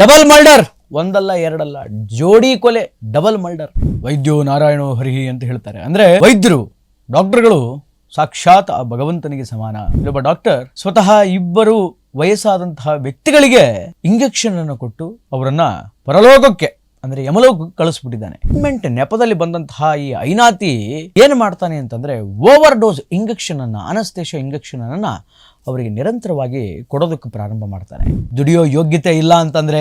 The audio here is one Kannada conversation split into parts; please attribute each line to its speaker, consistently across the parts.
Speaker 1: ಡಬಲ್ ಮರ್ಡರ್, ಒಂದಲ್ಲ ಎರಡಲ್ಲ, ಜೋಡಿ ಕೊಲೆ, ಡಬಲ್ ಮರ್ಡರ್. ವೈದ್ಯೋ ನಾರಾಯಣೋ ಹರಿಹಿ ಅಂತ ಹೇಳ್ತಾರೆ. ಅಂದ್ರೆ ವೈದ್ಯರು, ಡಾಕ್ಟರ್ಗಳು ಸಾಕ್ಷಾತ್ ಆ ಭಗವಂತನಿಗೆ ಸಮಾನ. ಇಲ್ಲೊಬ್ಬ ಡಾಕ್ಟರ್ ಸ್ವತಃ ಇಬ್ಬರು ವಯಸ್ಸಾದಂತಹ ವ್ಯಕ್ತಿಗಳಿಗೆ ಇಂಜೆಕ್ಷನ್ ಅನ್ನು ಕೊಟ್ಟು ಅವರನ್ನ ಪರಲೋಕಕ್ಕೆ ಅಂದ್ರೆ ಯಮಲೋಕಕ್ಕೆ ಕಳಿಸ್ಬಿಟ್ಟಿದ್ದಾನೆ. ಟ್ರೀಟ್ಮೆಂಟ್ ನೆಪದಲ್ಲಿ ಬಂದಂತಹ ಈ ಐನಾತಿ ಏನ್ ಮಾಡ್ತಾನೆ ಅಂತಂದ್ರೆ ಓವರ್ ಡೋಸ್ ಇಂಜೆಕ್ಷನ್ ಅನ್ನ, ಅನಸ್ತೇಷಿಯಾ ಇಂಜೆಕ್ಷನ್ ಅನ್ನ ಅವರಿಗೆ ನಿರಂತರವಾಗಿ ಕೊಡೋದಕ್ಕೆ ಪ್ರಾರಂಭ ಮಾಡ್ತಾನೆ. ದುಡಿಯೋ ಯೋಗ್ಯತೆ ಇಲ್ಲ ಅಂತಂದ್ರೆ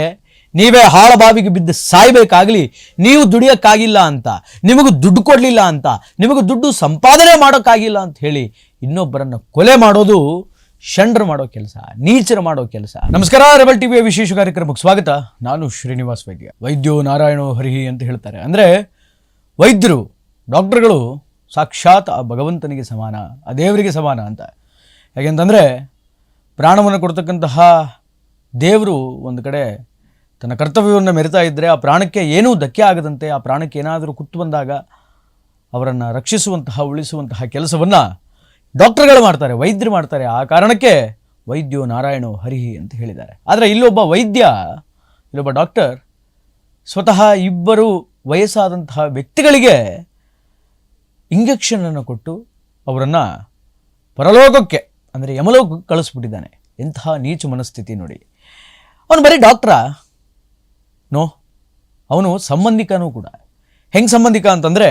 Speaker 1: ನೀವೇ ಹಾಳ ಬಾವಿಗೆ ಬಿದ್ದು ಸಾಯ್ಬೇಕಾಗ್ಲಿ, ನೀವು ದುಡಿಯೋಕ್ಕಾಗಿಲ್ಲ ಅಂತ, ನಿಮಗೂ ದುಡ್ಡು ಕೊಡಲಿಲ್ಲ ಅಂತ, ನಿಮಗೂ ದುಡ್ಡು ಸಂಪಾದನೆ ಮಾಡೋಕ್ಕಾಗಿಲ್ಲ ಅಂತ ಹೇಳಿ ಇನ್ನೊಬ್ಬರನ್ನು ಕೊಲೆ ಮಾಡೋದು ಷಂಡ್ರು ಮಾಡೋ ಕೆಲಸ, ನೀಚರು ಮಾಡೋ ಕೆಲಸ. ನಮಸ್ಕಾರ, ರೆಬಲ್ ಟಿವಿಯ ವಿಶೇಷ ಕಾರ್ಯಕ್ರಮಕ್ಕೆ ಸ್ವಾಗತ. ನಾನು ಶ್ರೀನಿವಾಸ್ ವೈದ್ಯ. ವೈದ್ಯೋ ನಾರಾಯಣೋ ಹರಿಹಿ ಅಂತ ಹೇಳ್ತಾರೆ. ಅಂದರೆ ವೈದ್ಯರು, ಡಾಕ್ಟರ್ಗಳು ಸಾಕ್ಷಾತ್ ಆ ಭಗವಂತನಿಗೆ ಸಮಾನ, ಆ ದೇವರಿಗೆ ಸಮಾನ ಅಂತ. ಯಾಕೆಂತಂದರೆ ಪ್ರಾಣವನ್ನು ಕೊಡ್ತಕ್ಕಂತಹ ದೇವರು ಒಂದು ಕಡೆ ತನ್ನ ಕರ್ತವ್ಯವನ್ನು ಮೆರಿತಾ ಇದ್ದರೆ ಆ ಪ್ರಾಣಕ್ಕೆ ಏನೂ ಧಕ್ಕೆ ಆಗದಂತೆ, ಆ ಪ್ರಾಣಕ್ಕೆ ಏನಾದರೂ ಕುತ್ತು ಬಂದಾಗ ಅವರನ್ನು ರಕ್ಷಿಸುವಂತಹ, ಉಳಿಸುವಂತಹ ಕೆಲಸವನ್ನು ಡಾಕ್ಟರ್ಗಳು ಮಾಡ್ತಾರೆ, ವೈದ್ಯರು ಮಾಡ್ತಾರೆ. ಆ ಕಾರಣಕ್ಕೆ ವೈದ್ಯೋ ನಾರಾಯಣೋ ಹರಿಹಿ ಅಂತ ಹೇಳಿದ್ದಾರೆ. ಆದರೆ ಇಲ್ಲೊಬ್ಬ ವೈದ್ಯ, ಇಲ್ಲೊಬ್ಬ ಡಾಕ್ಟರ್ ಸ್ವತಃ ಇಬ್ಬರು ವಯಸ್ಸಾದಂತಹ ವ್ಯಕ್ತಿಗಳಿಗೆ ಇಂಜೆಕ್ಷನನ್ನು ಕೊಟ್ಟು ಅವರನ್ನು ಪರಲೋಕಕ್ಕೆ ಅಂದರೆ ಯಮಲೋಕಕ್ಕೆ ಕಳಿಸ್ಬಿಟ್ಟಿದ್ದಾನೆ. ಎಂತಹ ನೀಚ ಮನಸ್ಥಿತಿ ನೋಡಿ. ಅವನು ಬರೀ ಡಾಕ್ಟ್ರಾ? ನೋ, ಅವನು ಸಂಬಂಧಿಕನೂ ಕೂಡ. ಹೆಂಗೆ ಸಂಬಂಧಿಕ ಅಂತಂದರೆ,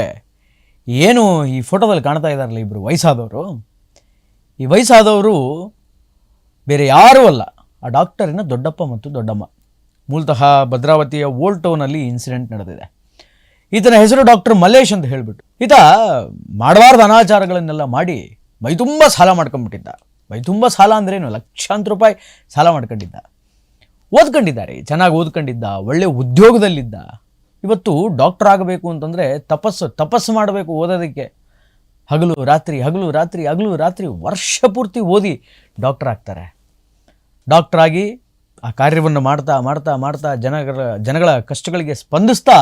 Speaker 1: ಏನು ಈ ಫೋಟೋದಲ್ಲಿ ಕಾಣ್ತಾ ಇದ್ದಾರಲ್ಲ ಇಬ್ಬರು ವಯಸ್ಸಾದವರು, ಈ ವಯಸ್ಸಾದವರು ಬೇರೆ ಯಾರೂ ಅಲ್ಲ, ಆ ಡಾಕ್ಟರಿನ ದೊಡ್ಡಪ್ಪ ಮತ್ತು ದೊಡ್ಡಮ್ಮ. ಮೂಲತಃ ಭದ್ರಾವತಿಯ ಓಲ್ಡ್ ಟೌನಲ್ಲಿ ಇನ್ಸಿಡೆಂಟ್ ನಡೆದಿದೆ. ಈತನ ಹೆಸರು ಡಾಕ್ಟರ್ ಮಲ್ಲೇಶ್ ಅಂತ ಹೇಳಿಬಿಟ್ಟು ಈತ ಮಾಡಬಾರ್ದು ಅನಾಚಾರಗಳನ್ನೆಲ್ಲ ಮಾಡಿ ಮೈ ತುಂಬ ಸಾಲ ಮಾಡ್ಕೊಂಡ್ಬಿಟ್ಟಿದ್ದ. ಮೈ ತುಂಬ ಸಾಲ ಅಂದ್ರೇನು, ಲಕ್ಷಾಂತರ ರೂಪಾಯಿ ಸಾಲ ಮಾಡ್ಕೊಂಡಿದ್ದ. ಓದ್ಕೊಂಡಿದ್ದಾರೆ, ಚೆನ್ನಾಗಿ ಓದ್ಕೊಂಡಿದ್ದ, ಒಳ್ಳೆ ಉದ್ಯೋಗದಲ್ಲಿದ್ದ. ಇವತ್ತು ಡಾಕ್ಟರ್ ಆಗಬೇಕು ಅಂತಂದರೆ ತಪಸ್ಸು ಮಾಡಬೇಕು ಓದೋದಕ್ಕೆ. ಹಗಲು ರಾತ್ರಿ, ಹಗಲು ರಾತ್ರಿ, ಹಗಲು ರಾತ್ರಿ, ವರ್ಷ ಪೂರ್ತಿ ಓದಿ ಡಾಕ್ಟರ್ ಆಗ್ತಾರೆ. ಡಾಕ್ಟ್ರಾಗಿ ಆ ಕಾರ್ಯವನ್ನು ಮಾಡ್ತಾ ಮಾಡ್ತಾ ಮಾಡ್ತಾ ಜನಗಳ ಕಷ್ಟಗಳಿಗೆ ಸ್ಪಂದಿಸ್ತಾ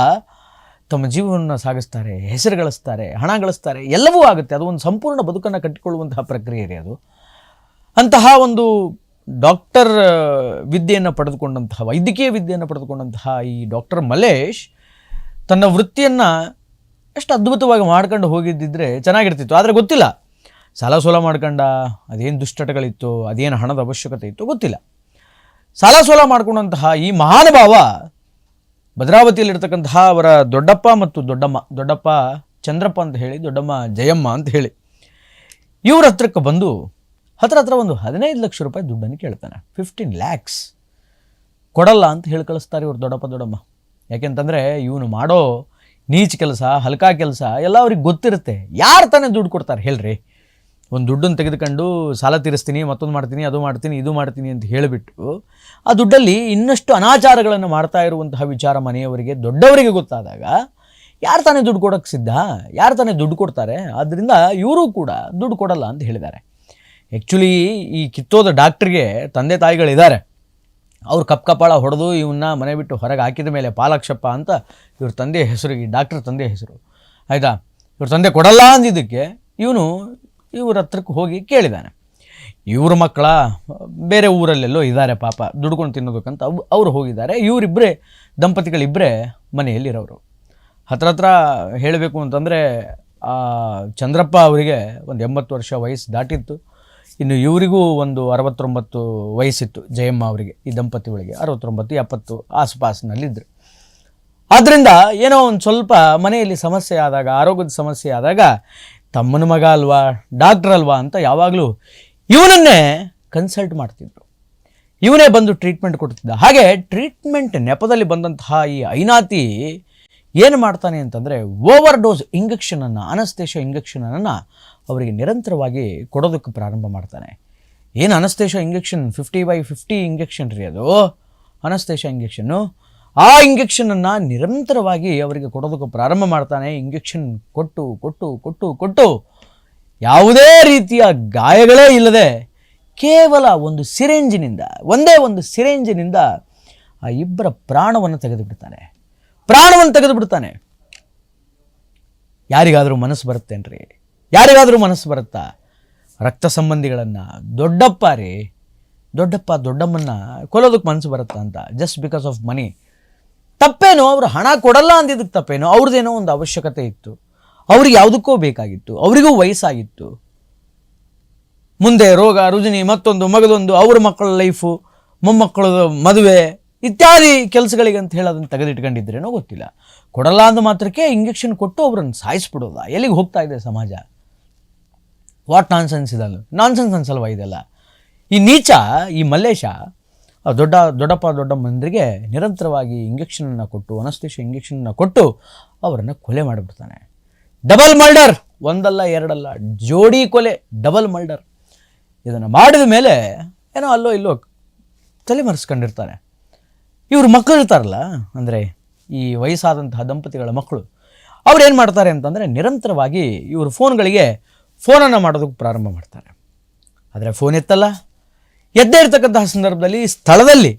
Speaker 1: ತಮ್ಮ ಜೀವನವನ್ನು ಸಾಗಿಸ್ತಾರೆ, ಹೆಸರು ಗಳಿಸ್ತಾರೆ, ಹಣ ಗಳಿಸ್ತಾರೆ, ಎಲ್ಲವೂ ಆಗುತ್ತೆ. ಅದು ಒಂದು ಸಂಪೂರ್ಣ ಬದುಕನ್ನು ಕಟ್ಟಿಕೊಳ್ಳುವಂತಹ ಪ್ರಕ್ರಿಯೆ ರೀ ಅದು. ಅಂತಹ ಒಂದು ಡಾಕ್ಟರ್ ವಿದ್ಯೆಯನ್ನು ಪಡೆದುಕೊಂಡಂತಹ, ವೈದ್ಯಕೀಯ ವಿದ್ಯೆಯನ್ನು ಪಡೆದುಕೊಂಡಂತಹ ಈ ಡಾಕ್ಟರ್ ಮಲ್ಲೇಶ್ ತನ್ನ ವೃತ್ತಿಯನ್ನು ಎಷ್ಟು ಅದ್ಭುತವಾಗಿ ಮಾಡ್ಕೊಂಡು ಹೋಗಿದ್ದಿದ್ರೆ ಚೆನ್ನಾಗಿರ್ತಿತ್ತು. ಆದರೆ ಗೊತ್ತಿಲ್ಲ, ಸಾಲ ಸೋಲ ಮಾಡ್ಕೊಂಡ, ಅದೇನು ದುಶ್ಚಟಗಳಿತ್ತು, ಅದೇನು ಹಣದ ಅವಶ್ಯಕತೆ ಇತ್ತು ಗೊತ್ತಿಲ್ಲ. ಸಾಲ ಸೋಲ ಮಾಡ್ಕೊಂಡಂತಹ ಈ ಮಹಾನುಭಾವ ಭದ್ರಾವತಿಯಲ್ಲಿರ್ತಕ್ಕಂತಹ ಅವರ ದೊಡ್ಡಪ್ಪ ಮತ್ತು ದೊಡ್ಡಮ್ಮ, ದೊಡ್ಡಪ್ಪ ಚಂದ್ರಪ್ಪ ಅಂತ ಹೇಳಿ, ದೊಡ್ಡಮ್ಮ ಜಯಮ್ಮ ಅಂತ ಹೇಳಿ, ಇವ್ರ ಹತ್ರಕ್ಕೆ ಬಂದು ಹತ್ರ ಒಂದು 15 ಲಕ್ಷ ರೂಪಾಯಿ ದುಡ್ಡನ್ನು ಕೇಳ್ತಾನೆ. 15 lakhs ಕೊಡಲ್ಲ ಅಂತ ಹೇಳಿ ಕಳಿಸ್ತಾರೆ ಇವ್ರು ದೊಡ್ಡಪ್ಪ ದೊಡ್ಡಮ್ಮ. ಯಾಕೆಂತಂದರೆ ಇವನು ಮಾಡೋ ನೀಚ ಕೆಲಸ, ಹಲ್ಕಾ ಕೆಲಸ ಎಲ್ಲ ಅವ್ರಿಗೆ ಗೊತ್ತಿರುತ್ತೆ. ಯಾರು ತಾನೇ ದುಡ್ಡು ಕೊಡ್ತಾರೆ ಹೇಳ್ರಿ? ಒಂದು ದುಡ್ಡನ್ನು ತೆಗೆದುಕೊಂಡು ಸಾಲ ತೀರಿಸ್ತೀನಿ, ಮತ್ತೊಂದು ಮಾಡ್ತೀನಿ, ಅದು ಮಾಡ್ತೀನಿ, ಇದು ಮಾಡ್ತೀನಿ ಅಂತ ಹೇಳಿಬಿಟ್ಟು ಆ ದುಡ್ಡಲ್ಲಿ ಇನ್ನಷ್ಟು ಅನಾಚಾರಗಳನ್ನು ಮಾಡ್ತಾ ಇರುವಂತಹ ವಿಚಾರ ಮನೆಯವರಿಗೆ, ದೊಡ್ಡವರಿಗೆ ಗೊತ್ತಾದಾಗ ಯಾರು ತಾನೇ ದುಡ್ಡು ಕೊಡೋಕ್ಕೆ ಸಿದ್ಧ? ಯಾರು ತಾನೇ ದುಡ್ಡು ಕೊಡ್ತಾರೆ? ಆದ್ದರಿಂದ ಇವರು ಕೂಡ ದುಡ್ಡು ಕೊಡಲ್ಲ ಅಂತ ಹೇಳಿದ್ದಾರೆ. ಆ್ಯಕ್ಚುಲಿ ಈ ಕಿತ್ತೋದ ಡಾಕ್ಟ್ರಿಗೆ ತಂದೆ ತಾಯಿಗಳಿದ್ದಾರೆ. ಅವ್ರು ಕಪ್ಪಾಳ ಹೊಡೆದು ಇವನ್ನ ಮನೆ ಬಿಟ್ಟು ಹೊರಗೆ ಹಾಕಿದ ಮೇಲೆ ಪಾಲಾಕ್ಷಪ್ಪ ಅಂತ ಇವ್ರ ತಂದೆಯ ಹೆಸರು, ಈ ಡಾಕ್ಟ್ರ್ ತಂದೆಯ ಹೆಸರು, ಆಯಿತಾ? ಇವ್ರ ತಂದೆ ಕೊಡಲ್ಲ ಅಂದಿದ್ದಕ್ಕೆ ಇವನು ಇವ್ರ ಹತ್ರಕ್ಕೆ ಹೋಗಿ ಕೇಳಿದ್ದಾನೆ. ಇವ್ರ ಮಕ್ಕಳ ಬೇರೆ ಊರಲ್ಲೆಲ್ಲೋ ಇದ್ದಾರೆ ಪಾಪ, ದುಡ್ಕೊಂಡು ತಿನ್ನೋದಕ್ಕಂತ ಅವರು ಹೋಗಿದ್ದಾರೆ. ಇವರಿಬ್ಬರೇ ದಂಪತಿಗಳಿಬ್ಬರೇ ಮನೆಯಲ್ಲಿರೋರು. ಹತ್ರ ಹೇಳಬೇಕು ಅಂತಂದರೆ ಚಂದ್ರಪ್ಪ ಅವರಿಗೆ ಒಂದು 80 ವರ್ಷ ವಯಸ್ಸು ದಾಟಿತ್ತು. ಇನ್ನು ಇವರಿಗೂ ಒಂದು 69 ವಯಸ್ಸಿತ್ತು, ಜಯಮ್ಮ ಅವರಿಗೆ, ಈ ದಂಪತಿಗಳಿಗೆ 69, 70 ಆಸುಪಾಸಿನಲ್ಲಿದ್ದರು. ಆದ್ದರಿಂದ ಏನೋ ಒಂದು ಸ್ವಲ್ಪ ಮನೆಯಲ್ಲಿ ಸಮಸ್ಯೆ ಆದಾಗ, ಆರೋಗ್ಯದ ಸಮಸ್ಯೆ ಆದಾಗ ತಮ್ಮನ ಮಗ ಅಲ್ವಾ, ಡಾಕ್ಟರ್ ಅಲ್ವಾ ಅಂತ ಯಾವಾಗಲೂ ಇವನನ್ನೇ ಕನ್ಸಲ್ಟ್ ಮಾಡ್ತಿದ್ರು. ಇವನೇ ಬಂದು ಟ್ರೀಟ್ಮೆಂಟ್ ಕೊಡ್ತಿದ್ದ. ಹಾಗೆ ಟ್ರೀಟ್ಮೆಂಟ್ ನೆಪದಲ್ಲಿ ಬಂದಂತಹ ಈ ಐನಾತಿ ಏನು ಮಾಡ್ತಾನೆ ಅಂತಂದರೆ ಓವರ್ ಡೋಸ್ ಇಂಜೆಕ್ಷನನ್ನು, ಅನಸ್ತೇಷಿಯಾ ಇಂಜೆಕ್ಷನನ್ನು ಅವರಿಗೆ ನಿರಂತರವಾಗಿ ಕೊಡೋದಕ್ಕೆ ಪ್ರಾರಂಭ ಮಾಡ್ತಾನೆ. ಏನು ಅನಸ್ತೇಷಿಯಾ ಇಂಜೆಕ್ಷನ್? 50/50 ಇಂಜೆಕ್ಷನ್ ರೀ ಅದು, ಅನಸ್ತೇಷಿಯಾ ಇಂಜೆಕ್ಷನ್ನು. ಆ ಇಂಜೆಕ್ಷನನ್ನು ನಿರಂತರವಾಗಿ ಅವರಿಗೆ ಕೊಡೋದಕ್ಕೆ ಪ್ರಾರಂಭ ಮಾಡ್ತಾನೆ. ಇಂಜೆಕ್ಷನ್ ಕೊಟ್ಟು ಕೊಟ್ಟು ಕೊಟ್ಟು ಕೊಟ್ಟು ಯಾವುದೇ ರೀತಿಯ ಗಾಯಗಳೇ ಇಲ್ಲದೆ ಕೇವಲ ಒಂದು ಸಿರಿಂಜಿನಿಂದ, ಒಂದೇ ಒಂದು ಸಿರಿಂಜಿನಿಂದ ಆ ಇಬ್ಬರ ಪ್ರಾಣವನ್ನು ತೆಗೆದುಬಿಡ್ತಾನೆ. ಯಾರಿಗಾದರೂ ಮನಸ್ಸು ಬರುತ್ತೇನ್ರಿ? ಯಾರಿಗಾದರೂ ಮನಸ್ಸು ಬರುತ್ತಾ? ರಕ್ತ ಸಂಬಂಧಿಗಳನ್ನು, ದೊಡ್ಡಪ್ಪ ರೀ, ದೊಡ್ಡಪ್ಪ ದೊಡ್ಡಮ್ಮನ್ನ ಕೊಲ್ಲೋದಕ್ಕೆ ಮನಸ್ಸು ಬರುತ್ತಾ ಅಂತ, ಜಸ್ಟ್ ಬಿಕಾಸ್ ಆಫ್ ಮನಿ. ತಪ್ಪೇನೋ, ಅವರು ಹಣ ಕೊಡಲ್ಲ ಅಂದಿದ್ದಕ್ಕೆ ತಪ್ಪೇನೋ, ಅವ್ರದ್ದೇನೋ ಒಂದು ಅವಶ್ಯಕತೆ ಇತ್ತು, ಅವ್ರಿಗೆ ಯಾವುದಕ್ಕೋ ಬೇಕಾಗಿತ್ತು, ಅವರಿಗೂ ವಯಸ್ಸಾಗಿತ್ತು, ಮುಂದೆ ರೋಗ ರುಜಿನಿ, ಮತ್ತೊಂದು ಮಗದೊಂದು, ಅವ್ರ ಮಕ್ಕಳ ಲೈಫು, ಮೊಮ್ಮಕ್ಕಳ ಮದುವೆ ಇತ್ಯಾದಿ ಕೆಲಸಗಳಿಗೆ ಅಂತ ಹೇಳಿ ಅದನ್ನು ತೆಗೆದಿಟ್ಕೊಂಡಿದ್ರೇನೋ ಗೊತ್ತಿಲ್ಲ. ಕೊಡಲ್ಲ ಅಂದ ಮಾತ್ರಕ್ಕೆ ಇಂಜೆಕ್ಷನ್ ಕೊಟ್ಟು ಅವ್ರನ್ನ ಸಾಯಿಸ್ಬಿಡೋದ? ಎಲ್ಲಿಗೆ ಹೋಗ್ತಾ ಇದೆ ಸಮಾಜ? ವಾಟ್ ನಾನ್ಸೆನ್ಸ್ ಇದಲ್ಲ, ನಾನ್ಸೆನ್ಸ್ ಅನ್ಸಲ್ವಾ ಇದೆಲ್ಲ? ಈ ನೀಚ, ಈ ಮಲ್ಲೇಶ ದೊಡ್ಡಪ್ಪ ದೊಡ್ಡಮ್ಮಂದ್ರಿಗೆ ನಿರಂತರವಾಗಿ ಇಂಜೆಕ್ಷನನ್ನು ಕೊಟ್ಟು, ಅನಸ್ತೇಷಿಯಾ ಇಂಜೆಕ್ಷನನ್ನು ಕೊಟ್ಟು ಅವರನ್ನು ಕೊಲೆ ಮಾಡಿಬಿಡ್ತಾನೆ. ಡಬಲ್ ಮರ್ಡರ್, ಒಂದಲ್ಲ ಎರಡಲ್ಲ, ಜೋಡಿ ಕೊಲೆ, ಡಬಲ್ ಮರ್ಡರ್. ಇದನ್ನು ಮಾಡಿದ ಮೇಲೆ ಏನೋ ಅಲ್ಲೋ ಇಲ್ಲೋ ತಲೆ ಮರೆಸ್ಕೊಂಡಿರ್ತಾನೆ. ಇವ್ರ ಮಕ್ಕಳು ಇರ್ತಾರಲ್ಲ, ಅಂದರೆ ಈ ವಯಸ್ಸಾದಂತಹ ದಂಪತಿಗಳ ಮಕ್ಕಳು, ಅವ್ರು ಏನು ಮಾಡ್ತಾರೆ ಅಂತಂದರೆ ನಿರಂತರವಾಗಿ ಇವರು ಫೋನ್ಗಳಿಗೆ ಫೋನನ್ನು ಮಾಡೋದಕ್ಕೆ ಪ್ರಾರಂಭ ಮಾಡ್ತಾರೆ. ಆದರೆ ಫೋನ್ ಎತ್ತಲ್ಲ. ಎದ್ದೇ ಇರ್ತಕ್ಕಂತಹ ಸಂದರ್ಭದಲ್ಲಿ ಸ್ಥಳದಲ್ಲಿ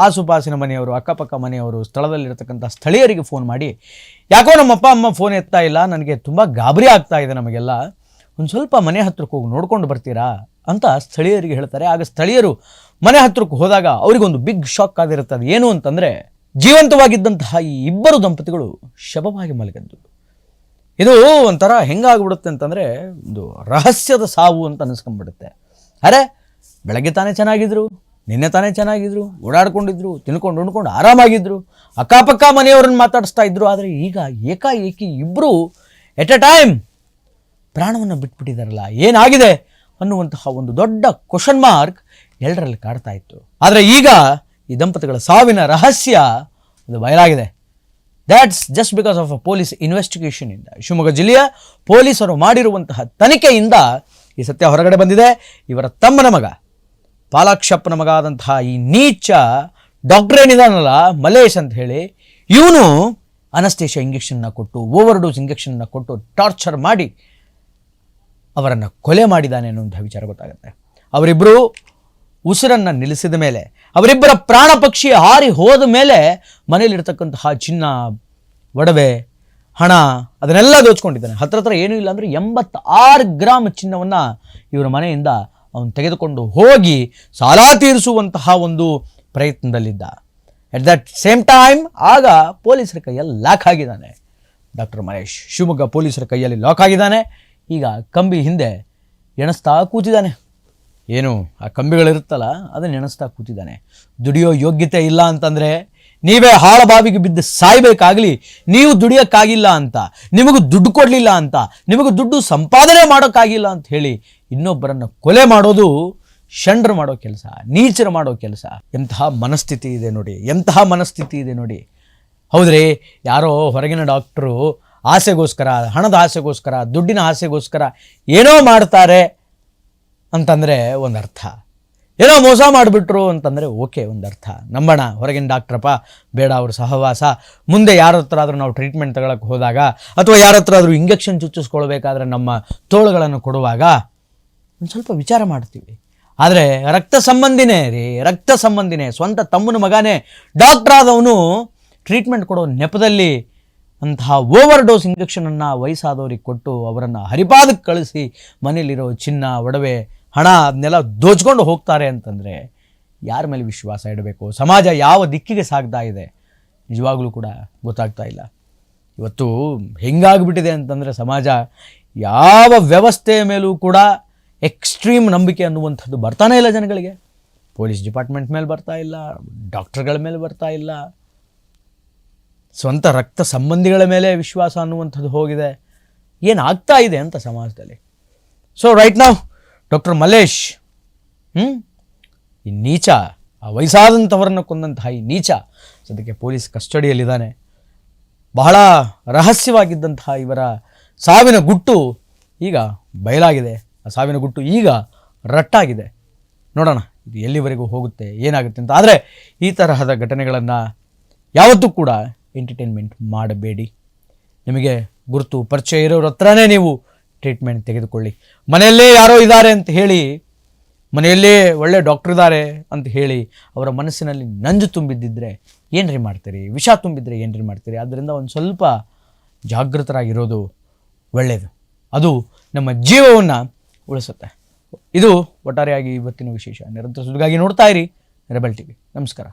Speaker 1: ಆಸುಪಾಸಿನ ಮನೆಯವರು, ಅಕ್ಕಪಕ್ಕ ಮನೆಯವರು, ಸ್ಥಳದಲ್ಲಿರ್ತಕ್ಕಂಥ ಸ್ಥಳೀಯರಿಗೆ ಫೋನ್ ಮಾಡಿ, ಯಾಕೋ ನಮ್ಮ ಅಪ್ಪ ಅಮ್ಮ ಫೋನ್ ಎತ್ತಾ ಇಲ್ಲ, ನನಗೆ ತುಂಬ ಗಾಬರಿ ಆಗ್ತಾ ಇದೆ, ನಮಗೆಲ್ಲ ಒಂದು ಸ್ವಲ್ಪ ಮನೆ ಹತ್ರಕ್ಕೆ ಹೋಗಿ ನೋಡ್ಕೊಂಡು ಬರ್ತೀರಾ ಅಂತ ಸ್ಥಳೀಯರಿಗೆ ಹೇಳ್ತಾರೆ. ಆಗ ಸ್ಥಳೀಯರು ಮನೆ ಹತ್ರಕ್ಕೆ ಹೋದಾಗ ಅವರಿಗೊಂದು ಬಿಗ್ ಶಾಕ್ ಆಗಿರುತ್ತದೆ. ಏನು ಅಂತಂದರೆ, ಜೀವಂತವಾಗಿದ್ದಂತಹ ಈ ಇಬ್ಬರು ದಂಪತಿಗಳು ಶವವಾಗಿ ಮಲಗಿದ್ದು. ಇದು ಒಂಥರ ಹೆಂಗಾಗ್ಬಿಡುತ್ತೆ ಅಂತಂದರೆ, ಒಂದು ರಹಸ್ಯದ ಸಾವು ಅಂತ ಅನಿಸ್ಕೊಂಡ್ಬಿಡುತ್ತೆ. ಅರೆ, ಬೆಳಗ್ಗೆ ತಾನೇ ಚೆನ್ನಾಗಿದ್ರು, ನಿನ್ನೆ ತಾನೇ ಚೆನ್ನಾಗಿದ್ರು, ಓಡಾಡ್ಕೊಂಡಿದ್ರು, ತಿನ್ಕೊಂಡು ಉಣ್ಕೊಂಡು ಆರಾಮಾಗಿದ್ರು, ಅಕ್ಕಪಕ್ಕ ಮನೆಯವರನ್ನು ಮಾತಾಡಿಸ್ತಾ ಇದ್ರು. ಆದರೆ ಈಗ ಏಕಾಏಕಿ ಇಬ್ಬರು ಎಟ್ ಎ ಟೈಮ್ ಪ್ರಾಣವನ್ನು ಬಿಟ್ಬಿಟ್ಟಿದ್ದಾರಲ್ಲ, ಏನಾಗಿದೆ ಅನ್ನುವಂತಹ ಒಂದು ದೊಡ್ಡ ಕ್ವಶನ್ ಮಾರ್ಕ್ ಎಲ್ಲರಲ್ಲಿ ಕಾಡ್ತಾ ಇತ್ತು. ಆದರೆ ಈಗ ಈ ದಂಪತಿಗಳ ಸಾವಿನ ರಹಸ್ಯ ಅದು ಬಯಲಾಗಿದೆ. That's just because of a police investigation ಇಂದ. ಶಿವಮೊಗ್ಗ ಜಿಲ್ಲೆಯ ಪೊಲೀಸರು ಮಾಡಿರುವಂತಹ ತನಿಖೆಯಿಂದ ಈ ಸತ್ಯ ಹೊರಗಡೆ ಬಂದಿದೆ. ಇವರ ತಮ್ಮನ ಮಗ, ಪಾಲಾಕ್ಷಪ್ಪನ ಮಗ ಆದಂತಹ ಈ ನೀಚ ಡಾಕ್ಟರ್ ಏನಿದಾನಲ್ಲ ಮಲೇಶ್ ಅಂತ ಹೇಳಿ, ಇವನು ಅನಸ್ತೇಷಿಯಾ ಇಂಜೆಕ್ಷನ್ನ ಕೊಟ್ಟು, ಓವರ್ ಡೋಸ್ ಇಂಜೆಕ್ಷನ್ನ ಕೊಟ್ಟು ಟಾರ್ಚರ್ ಮಾಡಿ ಅವರನ್ನು ಕೊಲೆ ಮಾಡಿದ್ದಾನೆ ಅನ್ನುವಂಥ ವಿಚಾರ ಗೊತ್ತಾಗುತ್ತೆ. ಅವರಿಬ್ಬರು ಉಸಿರನ್ನು ನಿಲ್ಲಿಸಿದ ಮೇಲೆ, ಅವರಿಬ್ಬರ ಪ್ರಾಣ ಪಕ್ಷಿ ಹಾರಿ ಹೋದ ಮೇಲೆ ಮನೆಯಲ್ಲಿರ್ತಕ್ಕಂತಹ ಚಿನ್ನ, ಒಡವೆ, ಹಣ ಅದನ್ನೆಲ್ಲ ದೋಚ್ಕೊಂಡಿದ್ದಾನೆ. ಹತ್ರ ಏನೂ ಇಲ್ಲ ಅಂದರೆ 86 ಗ್ರಾಮ್ ಚಿನ್ನವನ್ನು ಇವರ ಮನೆಯಿಂದ ಅವನು ತೆಗೆದುಕೊಂಡು ಹೋಗಿ ಸಾಲ ತೀರಿಸುವಂತಹ ಒಂದು ಪ್ರಯತ್ನದಲ್ಲಿದ್ದ. ಎಟ್ ದಟ್ ಸೇಮ್ ಟೈಮ್ ಆಗ ಪೊಲೀಸರ ಕೈಯಲ್ಲಿ ಲಾಕ್ ಆಗಿದ್ದಾನೆ ಡಾಕ್ಟರ್ ಮಹೇಶ್. ಶಿವಮೊಗ್ಗ ಪೊಲೀಸರ ಕೈಯಲ್ಲಿ ಲಾಕ್ ಆಗಿದ್ದಾನೆ. ಈಗ ಕಂಬಿ ಹಿಂದೆ ಎಣಿಸ್ತಾ ಕೂತಿದ್ದಾನೆ. ಏನು ಆ ಕಂಬಿಗಳಿರುತ್ತಲ್ಲ ಅದನ್ನು ಎಣಿಸ್ತಾ ಕೂತಿದ್ದಾನೆ. ದುಡಿಯೋ ಯೋಗ್ಯತೆ ಇಲ್ಲ ಅಂತಂದರೆ ನೀವೇ ಹಾಳಬಾವಿಗೆ ಬಿದ್ದು ಸಾಯ್ಬೇಕಾಗಲಿ, ನೀವು ದುಡಿಯೋಕ್ಕಾಗಿಲ್ಲ ಅಂತ, ನಿಮಗೂ ದುಡ್ಡು ಕೊಡಲಿಲ್ಲ ಅಂತ, ನಿಮಗೂ ದುಡ್ಡು ಸಂಪಾದನೆ ಮಾಡೋಕ್ಕಾಗಿಲ್ಲ ಅಂತ ಹೇಳಿ ಇನ್ನೊಬ್ಬರನ್ನು ಕೊಲೆ ಮಾಡೋದು ಷಂಡ್ರು ಮಾಡೋ ಕೆಲಸ, ನೀಚರು ಮಾಡೋ ಕೆಲಸ. ಎಂತಹ ಮನಸ್ಥಿತಿ ಇದೆ ನೋಡಿ, ಎಂತಹ ಮನಸ್ಥಿತಿ ಇದೆ ನೋಡಿ. ಹೌದ್ರಿ, ಯಾರೋ ಹೊರಗಿನ ಡಾಕ್ಟ್ರು ಆಸೆಗೋಸ್ಕರ, ಹಣದ ಆಸೆಗೋಸ್ಕರ, ದುಡ್ಡಿನ ಆಸೆಗೋಸ್ಕರ ಏನೋ ಮಾಡ್ತಾರೆ ಅಂತಂದರೆ ಒಂದರ್ಥ, ಏನೋ ಮೋಸ ಮಾಡಿಬಿಟ್ರು ಅಂತಂದರೆ ಓಕೆ ಒಂದರ್ಥ, ನಂಬೋಣ, ಹೊರಗಿನ ಡಾಕ್ಟ್ರಪ್ಪ ಬೇಡ ಅವ್ರ ಸಹವಾಸ. ಮುಂದೆ ಯಾರ ಹತ್ರ ಆದರೂ ನಾವು ಟ್ರೀಟ್ಮೆಂಟ್ ತಗೊಳಕ್ಕೆ ಹೋದಾಗ, ಅಥವಾ ಯಾರ ಹತ್ರ ಆದರೂ ಇಂಜೆಕ್ಷನ್ ಚುಚ್ಚಿಸ್ಕೊಳ್ಬೇಕಾದ್ರೆ ನಮ್ಮ ತೋಳುಗಳನ್ನು ಕೊಡುವಾಗ ಒಂದು ಸ್ವಲ್ಪ ವಿಚಾರ ಮಾಡ್ತೀವಿ. ಆದರೆ ರಕ್ತ ಸಂಬಂಧಿನೇ ರೀ, ರಕ್ತ ಸಂಬಂಧಿನೇ, ಸ್ವಂತ ತಮ್ಮನ ಮಗನೇ ಡಾಕ್ಟರ್ ಆದವನು ಟ್ರೀಟ್ಮೆಂಟ್ ಕೊಡೋ ನೆಪದಲ್ಲಿ ಅಂತಹ ಓವರ್ ಡೋಸ್ ಇಂಜೆಕ್ಷನನ್ನು ವಯಸ್ಸಾದವ್ರಿಗೆ ಕೊಟ್ಟು ಅವರನ್ನು ಹರಿಪಾದಕ್ಕೆ ಕಳಿಸಿ ಮನೇಲಿರೋ ಚಿನ್ನ, ಒಡವೆ, ಹಣ ಅದನ್ನೆಲ್ಲ ದೋಚ್ಕೊಂಡು ಹೋಗ್ತಾರೆ ಅಂತಂದರೆ ಯಾರ ಮೇಲೆ ವಿಶ್ವಾಸ ಇಡಬೇಕು? ಸಮಾಜ ಯಾವ ದಿಕ್ಕಿಗೆ ಸಾಗ್ತಾ ಇದೆ ನಿಜವಾಗ್ಲೂ ಕೂಡ ಗೊತ್ತಾಗ್ತಾ ಇಲ್ಲ. ಇವತ್ತು ಹೆಂಗಾಗ್ಬಿಟ್ಟಿದೆ ಅಂತಂದರೆ ಸಮಾಜ, ಯಾವ ವ್ಯವಸ್ಥೆಯ ಮೇಲೂ ಕೂಡ ಎಕ್ಸ್ಟ್ರೀಮ್ ನಂಬಿಕೆ ಅನ್ನುವಂಥದ್ದು ಬರ್ತಾನೇ ಇಲ್ಲ ಜನಗಳಿಗೆ. ಪೊಲೀಸ್ ಡಿಪಾರ್ಟ್ಮೆಂಟ್ ಮೇಲೆ ಬರ್ತಾ ಇಲ್ಲ, ಡಾಕ್ಟರ್ಗಳ ಮೇಲೆ ಬರ್ತಾ ಇಲ್ಲ, ಸ್ವಂತ ರಕ್ತ ಸಂಬಂಧಿಗಳ ಮೇಲೆ ವಿಶ್ವಾಸ ಅನ್ನುವಂಥದ್ದು ಹೋಗಿದೆ. ಏನಾಗ್ತಾ ಇದೆ ಅಂತ ಸಮಾಜದಲ್ಲಿ. ಸೊ ರೈಟ್ ನಾವು ಡಾಕ್ಟರ್ ಮಲ್ಲೇಶ್ ಈ ನೀಚ, ಆ ವಯಸ್ಸಾದಂಥವರನ್ನು ಕೊಂದಂತಹ ಈ ನೀಚ ಸದ್ಯಕ್ಕೆ ಪೊಲೀಸ್ ಕಸ್ಟಡಿಯಲ್ಲಿದ್ದಾನೆ. ಬಹಳ ರಹಸ್ಯವಾಗಿದ್ದಂತಹ ಇವರ ಸಾವಿನ ಗುಟ್ಟು ಈಗ ಬಯಲಾಗಿದೆ. ಆ ಸಾವಿನ ಗುಟ್ಟು ಈಗ ರಟ್ಟಾಗಿದೆ. ನೋಡೋಣ ಇದು ಎಲ್ಲಿವರೆಗೂ ಹೋಗುತ್ತೆ, ಏನಾಗುತ್ತೆ ಅಂತ. ಆದರೆ ಈ ತರಹದ ಘಟನೆಗಳನ್ನು ಯಾವತ್ತೂ ಕೂಡ ಎಂಟರ್ಟೈನ್ಮೆಂಟ್ ಮಾಡಬೇಡಿ. ನಿಮಗೆ ಗುರುತು ಪರಿಚಯ ಇರೋರ ಹತ್ರನೇ ನೀವು ಟ್ರೀಟ್ಮೆಂಟ್ ತೆಗೆದುಕೊಳ್ಳಿ. ಮನೆಯಲ್ಲೇ ಯಾರೋ ಇದ್ದಾರೆ ಅಂತ ಹೇಳಿ, ಮನೆಯಲ್ಲೇ ಒಳ್ಳೆ ಡಾಕ್ಟ್ರ್ ಇದ್ದಾರೆ ಅಂತ ಹೇಳಿ ಅವರ ಮನಸ್ಸಿನಲ್ಲಿ ನಂಜು ತುಂಬಿದ್ದಿದ್ರೆ ಏನ್ರಿ ಮಾಡ್ತೀರಿ? ವಿಷ ತುಂಬಿದ್ರೆ ಏನ್ರಿ ಮಾಡ್ತೀರಿ? ಆದ್ದರಿಂದ ಒಂದು ಸ್ವಲ್ಪ ಜಾಗೃತರಾಗಿರೋದು ಒಳ್ಳೆಯದು. ಅದು ನಮ್ಮ ಜೀವವನ್ನು ಉಳಿಸುತ್ತೆ. ಇದು ಒಟ್ಟಾರೆಯಾಗಿ ಇವತ್ತಿನ ವಿಶೇಷ. ನಿರಂತರ ಸುದ್ದಿಗಾಗಿ ನೋಡ್ತಾ ಇರಿ ರೆಬೆಲ್ ಟಿವಿ. ನಮಸ್ಕಾರ.